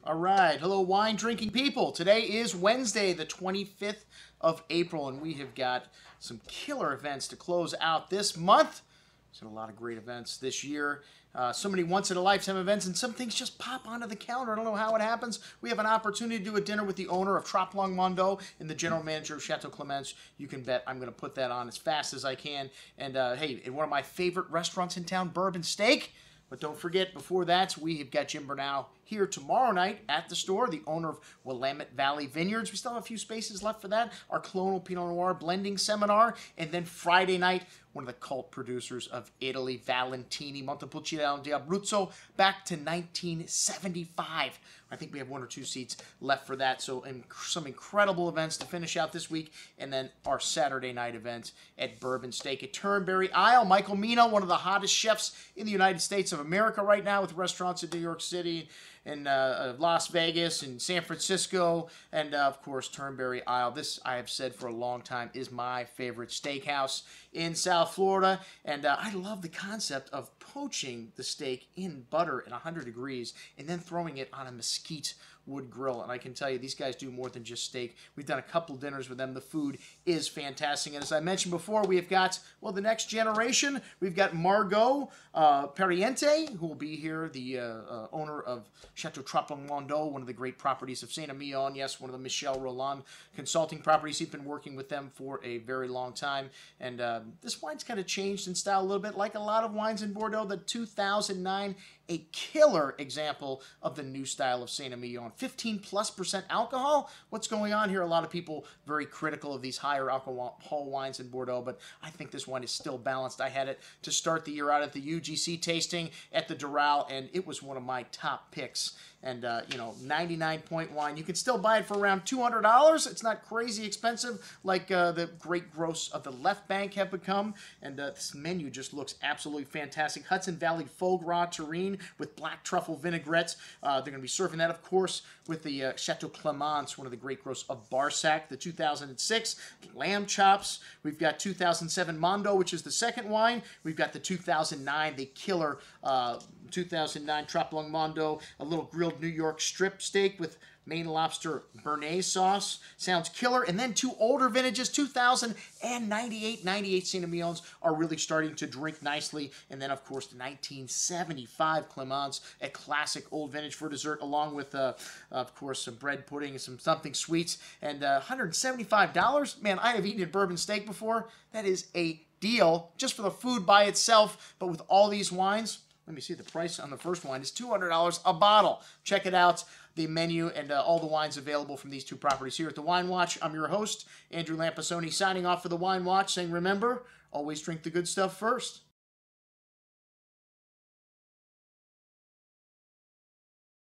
All right, hello wine drinking people. Today is Wednesday, the 25th of April, and we have got some killer events to close out this month. There's been a lot of great events this year. So many once-in-a-lifetime events, and some things just pop onto the calendar. I don't know how it happens. We have an opportunity to do a dinner with the owner of Troplong Mondot and the general manager of Chateau Climens. You can bet I'm going to put that on as fast as I can. And hey, in one of my favorite restaurants in town, Bourbon Steak. But don't forget, before that, we have got Jim Bernal here tomorrow night at the store, the owner of Willamette Valley Vineyards. We still have a few spaces left for that. Our Clonal Pinot Noir blending seminar. And then Friday night, one of the cult producers of Italy, Valentini Montepulciano di Abruzzo, back to 1975. I think we have one or two seats left for that. So some incredible events to finish out this week. And then our Saturday night event at Bourbon Steak at Turnberry Isle. Michael Mina, one of the hottest chefs in the United States of America right now, with restaurants in New York City and Las Vegas and San Francisco, and of course Turnberry Isle. This, I have said for a long time, is my favorite steakhouse in South Florida, and I love the concept of poaching the steak in butter at 100 degrees and then throwing it on a mesquite wood grill. And I can tell you, these guys do more than just steak. We've done a couple dinners with them. The food is fantastic. And as I mentioned before, we have got, well, the next generation. We've got Margaux Pariente, who will be here, the owner of Chateau Troplong Mondot, one of the great properties of Saint Emilion. Yes, one of the Michele Rolland consulting properties. He's been working with them for a very long time. And this wine's kind of changed in style a little bit, like a lot of wines in Bordeaux. The 2009, a killer example of the new style of Saint Emilion. 15+% alcohol. What's going on here? A lot of people very critical of these higher alcohol wines in Bordeaux, but I think this wine is still balanced. I had it to start the year out at the UGC tasting at the Doral, and it was one of my top picks. And, 99-point wine. You can still buy it for around $200. It's not crazy expensive like the great gross of the Left Bank have become. And this menu just looks absolutely fantastic. Hudson Valley Foie Gras terrine with black truffle vinaigrettes. They're going to be serving that, of course, with the Chateau Climens, one of the great gross of Barsac, the 2006 lamb chops. We've got 2007 Mondot, which is the second wine. We've got the 2009, the killer 2009 Troplong Mondot, a little grilled New York strip steak with Maine lobster béarnaise sauce. Sounds killer. And then two older vintages, 2000 and 98 Saint Emilions are really starting to drink nicely. And then, of course, the 1975 Climens, a classic old vintage for dessert, along with, of course, some bread pudding and some something sweets. And $175. Man, I have eaten at Bourbon Steak before. That is a deal just for the food by itself. But with all these wines, let me see, the price on the first wine is $200 a bottle. Check it out, the menu and all the wines available from these two properties here at the Wine Watch. I'm your host, Andrew Lampasoni, signing off for the Wine Watch, saying remember, always drink the good stuff first.